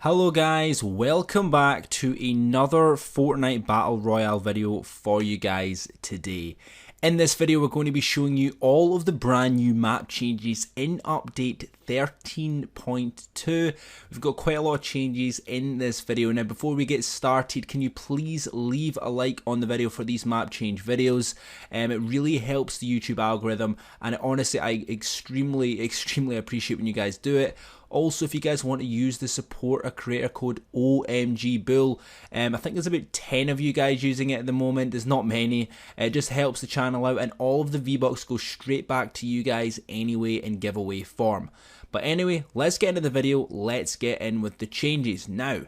Hello guys, welcome back to another Fortnite Battle Royale video for you guys today. In this video we're going to be showing you all of the brand new map changes in update 13.2. We've got quite a lot of changes in this video. Now before we get started, can you please leave a like on the video for these map change videos? It really helps the YouTube algorithm, and honestly I extremely appreciate when you guys do it. Also, if you guys want to use the support a creator code OMGBull, I think there's about 10 of you guys using it at the moment. There's not many. It just helps the channel out, and all of the V-Bucks go straight back to you guys anyway in giveaway form. But anyway, let's get into the video. Let's get in with the changes. Now,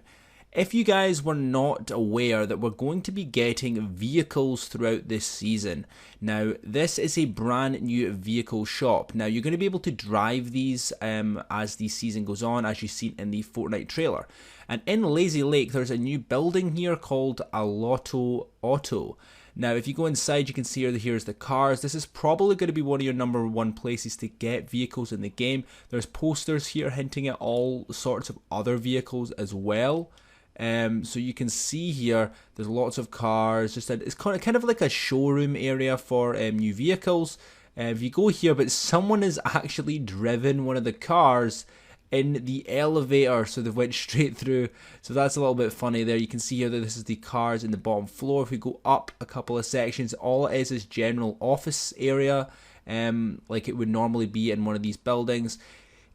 if you guys were not aware that we're going to be getting vehicles throughout this season. Now, this is a brand new vehicle shop. Now, you're going to be able to drive these as the season goes on, as you've seen in the Fortnite trailer. And in Lazy Lake, there's a new building here called Alotto Auto. Now, if you go inside, you can see here's the cars. This is probably going to be one of your #1 places to get vehicles in the game. There's posters here hinting at all sorts of other vehicles as well. So you can see here there's lots of cars. It's kind of like a showroom area for new vehicles. If you go here, but someone has actually driven one of the cars in the elevator, so they went straight through. So that's a little bit funny there. You can see here that this is the cars in the bottom floor. If we go up a couple of sections, all it is general office area, like it would normally be in one of these buildings.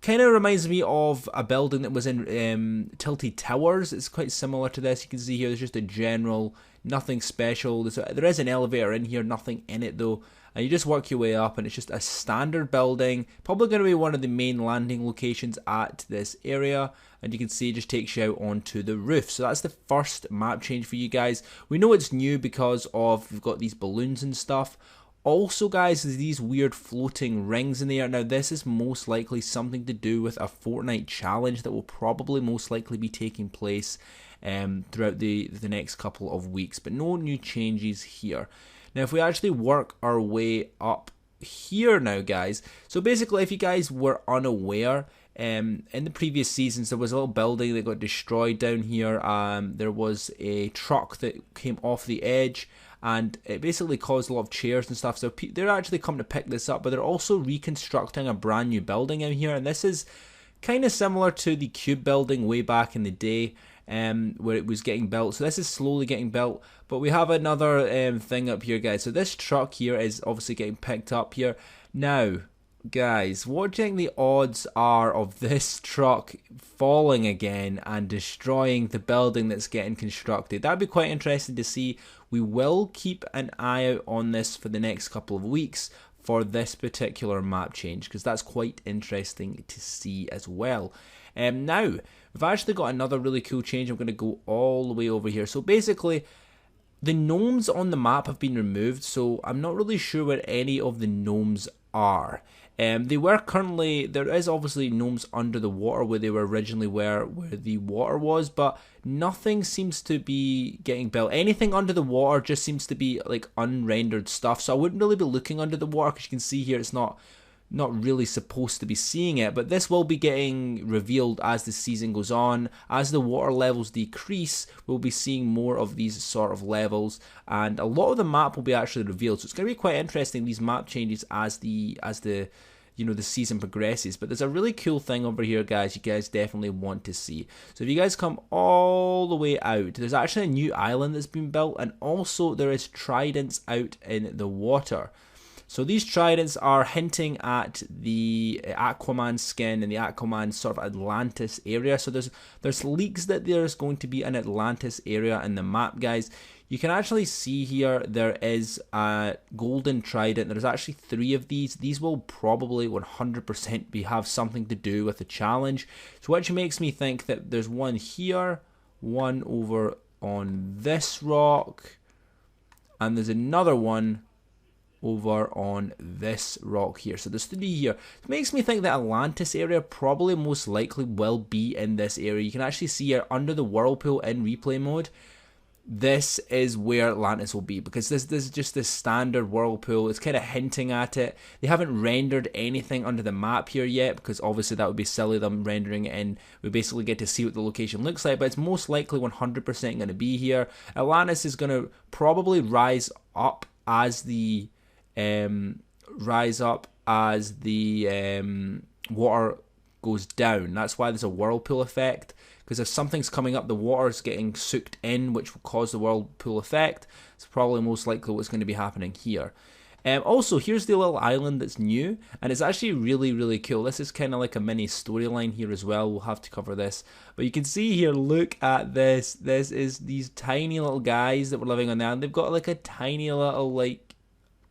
Kind of reminds me of a building that was in Tilted Towers. It's quite similar to this. You can see here there's just a general, nothing special. There is an elevator in here, nothing in it though. And you just work your way up, and it's just a standard building. Probably going to be one of the main landing locations at this area. And you can see it just takes you out onto the roof. So that's the first map change for you guys. We know it's new because we've got these balloons and stuff. Also guys, there's these weird floating rings in the air. Now this is most likely something to do with a Fortnite challenge that will probably most likely be taking place throughout the next couple of weeks. But no new changes here. Now if we actually work our way up here now guys. So basically if you guys were unaware, in the previous seasons there was a little building that got destroyed down here. There was a truck that came off the edge, and it basically caused a lot of chairs and stuff. So they're actually coming to pick this up, but they're also reconstructing a brand new building in here. And this is kind of similar to the Cube building way back in the day, where it was getting built. So this is slowly getting built. But we have another thing up here, guys. So this truck here is obviously getting picked up here. Now, guys, what do you think the odds are of this truck falling again and destroying the building that's getting constructed? That'd be quite interesting to see. We will keep an eye out on this for the next couple of weeks for this particular map change, because that's quite interesting to see as well. Now, we've actually got another really cool change. I'm going to go all the way over here. So basically, the gnomes on the map have been removed, so I'm not really sure where any of the gnomes are. There is obviously gnomes under the water where they were originally where the water was, but nothing seems to be getting built. Anything under the water just seems to be like unrendered stuff, so I wouldn't really be looking under the water, because you can see here it's not really supposed to be seeing it, but this will be getting revealed as the season goes on. As the water levels decrease, we'll be seeing more of these sort of levels, and a lot of the map will be actually revealed. So it's going to be quite interesting, these map changes as the season progresses. But there's a really cool thing over here, guys, you guys definitely want to see. So if you guys come all the way out, there's actually a new island that's been built, and also there is tridents out in the water. So these tridents are hinting at the Aquaman skin and the Aquaman sort of Atlantis area. So there's leaks that there's going to be an Atlantis area in the map, guys. You can actually see here there is a golden trident. There's actually 3 of these. These will probably 100% have something to do with the challenge. So which makes me think that there's one here, one over on this rock, and there's another one over on this rock here. So there's 3 here. It makes me think that Atlantis area probably most likely will be in this area. You can actually see here under the whirlpool in replay mode, this is where Atlantis will be, because this is just the standard whirlpool. It's kind of hinting at it. They haven't rendered anything under the map here yet, because obviously that would be silly, them rendering it, and we basically get to see what the location looks like, but it's most likely 100% going to be here. Atlantis is going to probably rise up as the water goes down. That's why there's a whirlpool effect, because if something's coming up, the water's getting soaked in, which will cause the whirlpool effect. It's probably most likely what's going to be happening here. Also, here's the little island that's new, and it's actually really, really cool. This is kind of like a mini storyline here as well. We'll have to cover this. But you can see here, look at this. This is these tiny little guys that were living on the island. They've got like a tiny little like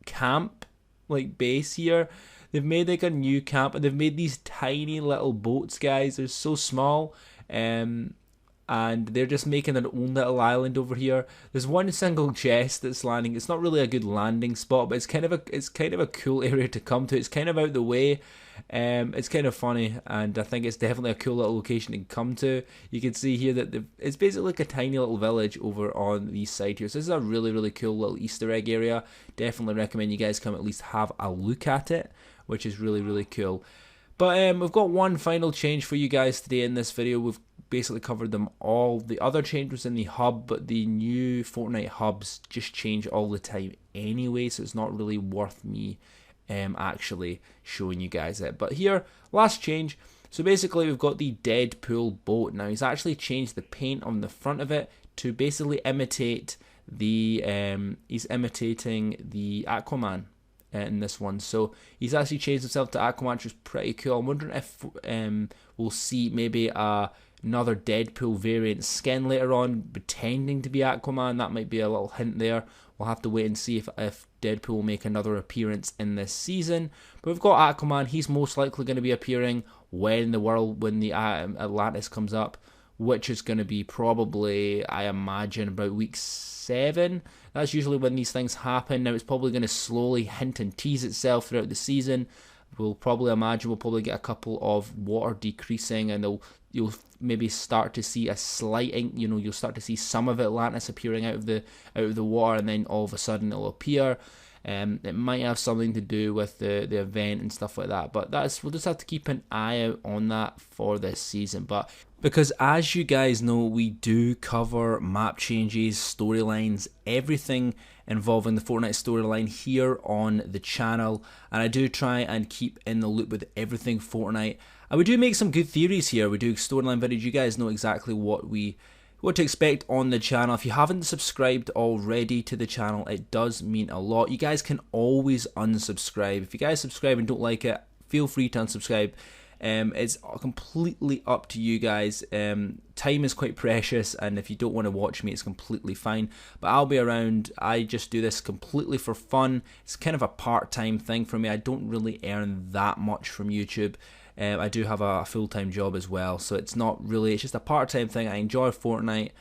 camp, like base here. They've made like a new camp, and they've made these tiny little boats, guys. They're so small. And they're just making their own little island over here. There's one single chest that's landing. It's not really a good landing spot, but it's kind of a cool area to come to. It's kind of out the way. It's kind of funny, and I think it's definitely a cool little location to come to. You can see here that it's basically like a tiny little village over on the side here. So this is a really, really cool little Easter egg area. Definitely recommend you guys come at least have a look at it, which is really, really cool. But we've got one final change for you guys today in this video. We've basically covered them all. The other change was in the hub, but the new Fortnite hubs just change all the time anyway, so it's not really worth me actually showing you guys it. But here, last change. So basically we've got the Deadpool boat. Now he's actually changed the paint on the front of it to basically imitate the, he's imitating the Aquaman in this one. So he's actually changed himself to Aquaman, which is pretty cool. I'm wondering if we'll see maybe another Deadpool variant skin later on pretending to be Aquaman. That might be a little hint there. We'll have to wait and see if Deadpool will make another appearance in this season. But we've got Aquaman. He's most likely going to be appearing when the Atlantis comes up, which is going to be probably, I imagine, about week 7. That's usually when these things happen. Now it's probably going to slowly hint and tease itself throughout the season. We'll probably get a couple of water decreasing, and you'll maybe start to see a slight, you'll start to see some of Atlantis appearing out of the water, and then all of a sudden it'll appear. It might have something to do with the event and stuff like that, but we'll just have to keep an eye out on that for this season. But because as you guys know, we do cover map changes, storylines, everything involving the Fortnite storyline here on the channel, and I do try and keep in the loop with everything Fortnite. And we do make some good theories here. We do storyline videos. You guys know exactly what to expect on the channel. If you haven't subscribed already to the channel, it does mean a lot. You guys can always unsubscribe. If you guys subscribe and don't like it, feel free to unsubscribe. It's completely up to you guys. Time is quite precious, and if you don't want to watch me, it's completely fine. But I'll be around. I just do this completely for fun. It's kind of a part-time thing for me. I don't really earn that much from YouTube. I do have a full-time job as well, so it's just a part-time thing. I enjoy Fortnite,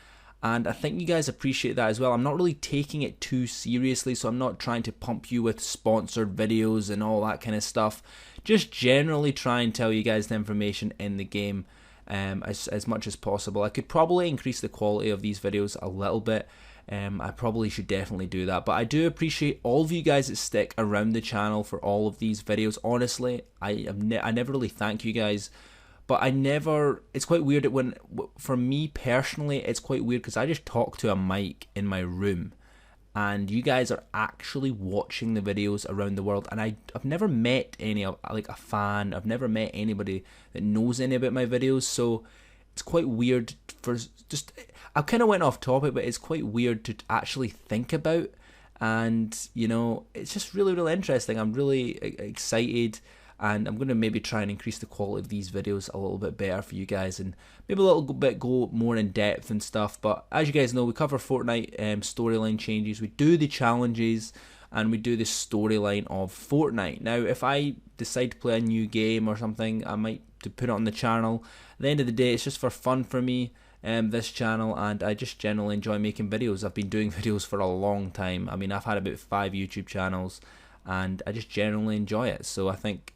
and I think you guys appreciate that as well. I'm not really taking it too seriously, so I'm not trying to pump you with sponsored videos and all that kind of stuff. Just generally try and tell you guys the information in the game as much as possible. I could probably increase the quality of these videos a little bit. I probably should definitely do that, but I do appreciate all of you guys that stick around the channel for all of these videos. Honestly, I never really thank you guys, but it's quite weird for me personally, it's quite weird because I just talk to a mic in my room, and you guys are actually watching the videos around the world, and I've never met like a fan. I've never met anybody that knows any about my videos, so it's quite weird I kind of went off topic, but it's quite weird to actually think about, and it's just really, really interesting. I'm really excited, and I'm going to maybe try and increase the quality of these videos a little bit better for you guys, and maybe a little bit go more in depth and stuff. But as you guys know, we cover Fortnite storyline changes, we do the challenges, and we do the storyline of Fortnite. Now, if I decide to play a new game or something, I might put it on the channel. At the end of the day, it's just for fun for me, this channel, and I just generally enjoy making videos. I've been doing videos for a long time. I mean, I've had about 5 YouTube channels, and I just generally enjoy it. So I think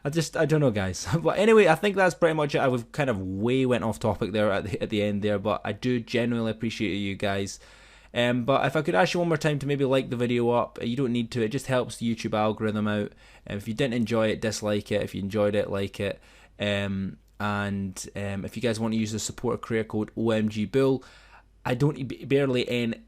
I don't know, guys. But anyway, I think that's pretty much it. I've kind of way went off topic there at the end there, but I do genuinely appreciate you guys. But if I could ask you one more time to maybe like the video up, you don't need to. It just helps the YouTube algorithm out. If you didn't enjoy it, dislike it. If you enjoyed it, like it. If you guys want to use the supporter creator code OMGBull, I don't barely end.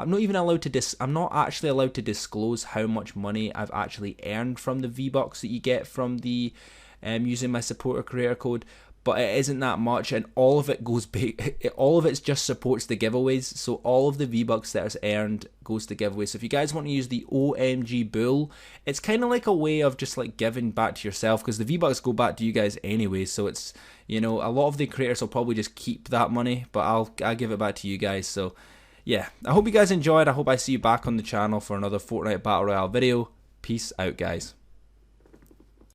I'm not even allowed to I'm not actually allowed to disclose how much money I've actually earned from the V-Bucks that you get from the using my supporter creator code. But it isn't that much, and all of it goes big. All of it just supports the giveaways. So all of the V-Bucks that is earned goes to giveaways. So if you guys want to use the OMG Bull, it's kind of like a way of just like giving back to yourself, because the V-Bucks go back to you guys anyway. So it's, you know, a lot of the creators will probably just keep that money, but I'll give it back to you guys. So yeah, I hope you guys enjoyed. I hope I see you back on the channel for another Fortnite Battle Royale video. Peace out, guys.